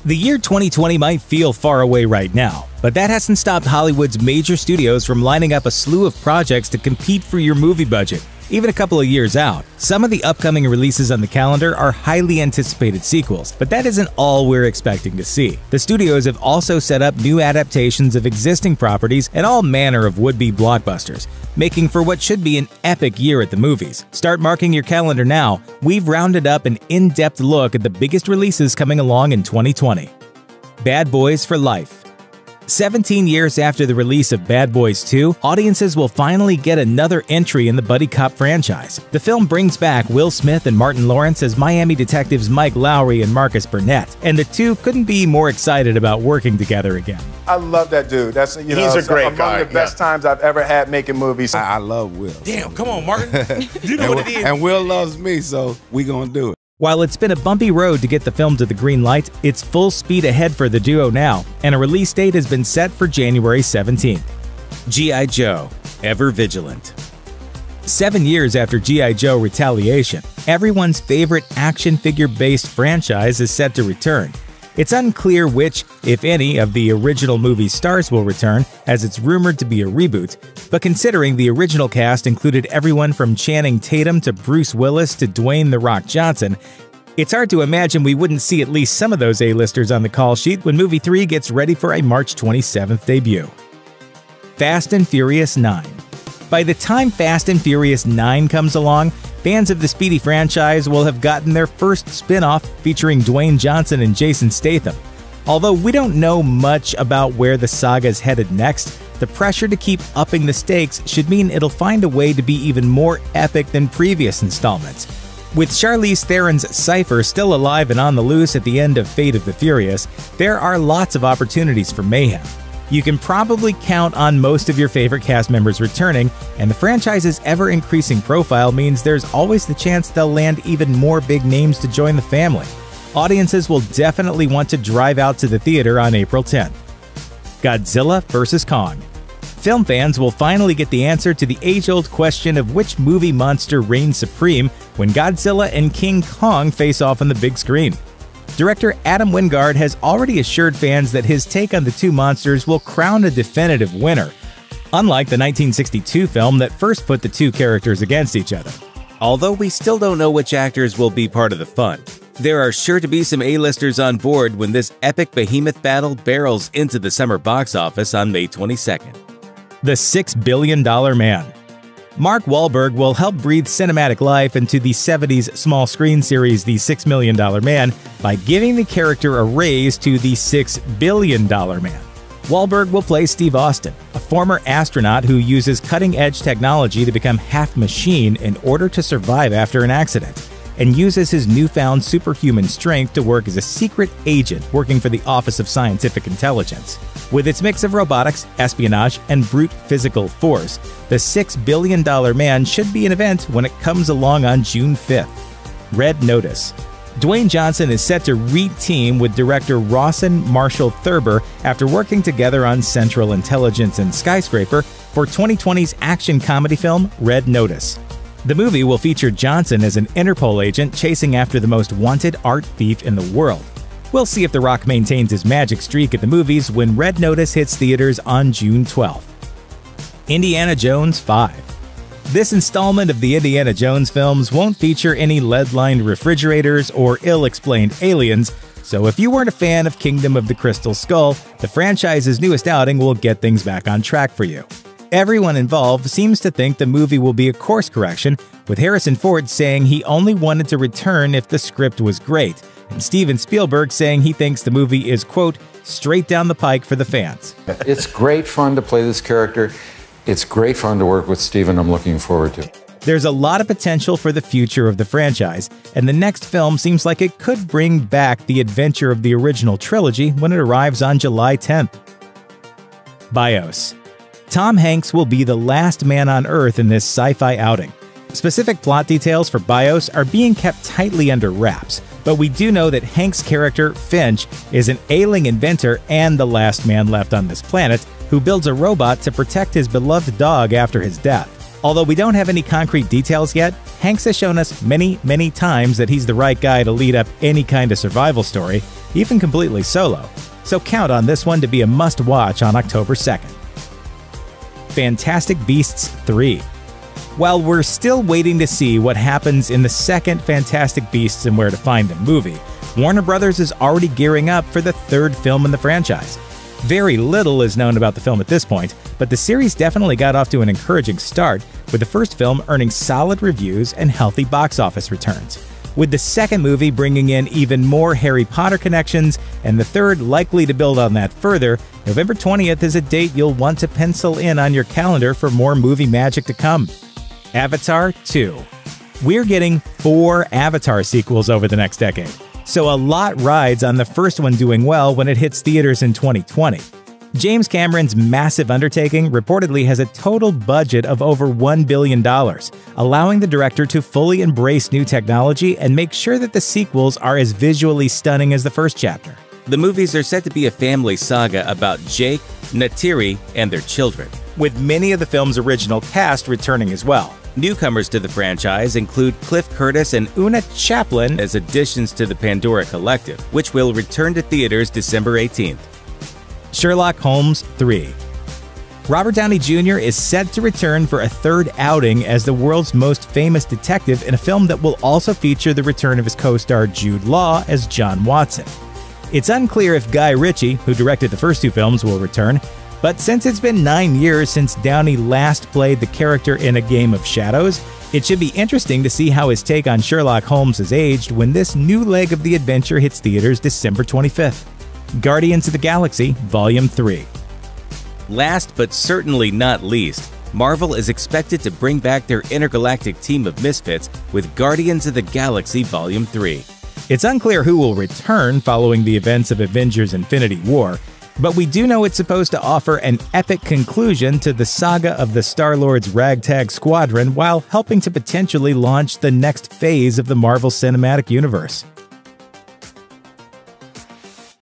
The year 2020 might feel far away right now, but that hasn't stopped Hollywood's major studios from lining up a slew of projects to compete for your movie budget. Even a couple of years out, some of the upcoming releases on the calendar are highly anticipated sequels, but that isn't all we're expecting to see. The studios have also set up new adaptations of existing properties and all manner of would-be blockbusters, making for what should be an epic year at the movies. Start marking your calendar now. We've rounded up an in-depth look at the biggest releases coming along in 2020. Bad Boys for Life. 17 years after the release of Bad Boys 2, audiences will finally get another entry in the buddy cop franchise. The film brings back Will Smith and Martin Lawrence as Miami detectives Mike Lowry and Marcus Burnett, and the two couldn't be more excited about working together again. I love that dude. That's he's a great guy. One of the best times I've ever had making movies. I love Will. Damn, come on, Martin. You know what it is. And Will loves me, so we gonna do it. While it's been a bumpy road to get the film to the green light, it's full speed ahead for the duo now, and a release date has been set for January 17th. G.I. Joe, Ever Vigilant. 7 years after G.I. Joe Retaliation, everyone's favorite action figure-based franchise is set to return. It's unclear which, if any, of the original movie's stars will return, as it's rumored to be a reboot, but considering the original cast included everyone from Channing Tatum to Bruce Willis to Dwayne "The Rock" Johnson, it's hard to imagine we wouldn't see at least some of those A-listers on the call sheet when Movie 3 gets ready for a March 27th debut. Fast and Furious 9. By the time Fast and Furious 9 comes along, fans of the Speedy franchise will have gotten their first spin-off featuring Dwayne Johnson and Jason Statham. Although we don't know much about where the saga's headed next, the pressure to keep upping the stakes should mean it'll find a way to be even more epic than previous installments. With Charlize Theron's Cypher still alive and on the loose at the end of Fate of the Furious, there are lots of opportunities for mayhem. You can probably count on most of your favorite cast members returning, and the franchise's ever-increasing profile means there's always the chance they'll land even more big names to join the family. Audiences will definitely want to drive out to the theater on April 10th. Godzilla vs. Kong. Film fans will finally get the answer to the age-old question of which movie monster reigns supreme when Godzilla and King Kong face off on the big screen. Director Adam Wingard has already assured fans that his take on the two monsters will crown a definitive winner, unlike the 1962 film that first put the two characters against each other. Although we still don't know which actors will be part of the fun, there are sure to be some A-listers on board when this epic behemoth battle barrels into the summer box office on May 22nd. The $6 Billion Man. Mark Wahlberg will help breathe cinematic life into the 70s small screen series The $6 Million Man by giving the character a raise to the $6 Billion Man. Wahlberg will play Steve Austin, a former astronaut who uses cutting-edge technology to become half machine in order to survive after an accident, and uses his newfound superhuman strength to work as a secret agent working for the Office of Scientific Intelligence. With its mix of robotics, espionage, and brute physical force, the $6 Billion Man should be an event when it comes along on June 5th. Red Notice. Dwayne Johnson is set to re-team with director Rawson Marshall Thurber after working together on Central Intelligence and Skyscraper for 2020's action comedy film Red Notice. The movie will feature Johnson as an Interpol agent chasing after the most wanted art thief in the world. We'll see if The Rock maintains his magic streak at the movies when Red Notice hits theaters on June 12th. Indiana Jones 5. This installment of the Indiana Jones films won't feature any lead-lined refrigerators or ill-explained aliens, so if you weren't a fan of Kingdom of the Crystal Skull, the franchise's newest outing will get things back on track for you. Everyone involved seems to think the movie will be a course correction, with Harrison Ford saying he only wanted to return if the script was great, and Steven Spielberg saying he thinks the movie is, quote, straight down the pike for the fans. It's great fun to play this character. It's great fun to work with Steven. I'm looking forward to it. There's a lot of potential for the future of the franchise, and the next film seems like it could bring back the adventure of the original trilogy when it arrives on July 10th. BIOS. Tom Hanks will be the last man on Earth in this sci-fi outing. Specific plot details for BIOS are being kept tightly under wraps, but we do know that Hank's character, Finch, is an ailing inventor and the last man left on this planet who builds a robot to protect his beloved dog after his death. Although we don't have any concrete details yet, Hanks has shown us many times that he's the right guy to lead up any kind of survival story, even completely solo. So count on this one to be a must-watch on October 2nd. Fantastic Beasts 3. While we're still waiting to see what happens in the second Fantastic Beasts and Where to Find Them movie, Warner Brothers is already gearing up for the third film in the franchise. Very little is known about the film at this point, but the series definitely got off to an encouraging start, with the first film earning solid reviews and healthy box office returns. With the second movie bringing in even more Harry Potter connections, and the third likely to build on that further, November 20th is a date you'll want to pencil in on your calendar for more movie magic to come. Avatar 2. We're getting 4 Avatar sequels over the next decade, so a lot rides on the first one doing well when it hits theaters in 2020. James Cameron's massive undertaking reportedly has a total budget of over $1 billion, allowing the director to fully embrace new technology and make sure that the sequels are as visually stunning as the first chapter. The movies are set to be a family saga about Jake, Neytiri, and their children, with many of the film's original cast returning as well. Newcomers to the franchise include Cliff Curtis and Una Chaplin as additions to the Pandora Collective, which will return to theaters December 18th. Sherlock Holmes 3. Robert Downey Jr. is set to return for a third outing as the world's most famous detective in a film that will also feature the return of his co-star Jude Law as John Watson. It's unclear if Guy Ritchie, who directed the first 2 films, will return, but since it's been 9 years since Downey last played the character in A Game of Shadows, it should be interesting to see how his take on Sherlock Holmes has aged when this new leg of the adventure hits theaters December 25th. Guardians of the Galaxy Volume 3. Last but certainly not least, Marvel is expected to bring back their intergalactic team of misfits with Guardians of the Galaxy Volume 3. It's unclear who will return following the events of Avengers Infinity War, but we do know it's supposed to offer an epic conclusion to the saga of the Star-Lord's ragtag squadron while helping to potentially launch the next phase of the Marvel Cinematic Universe.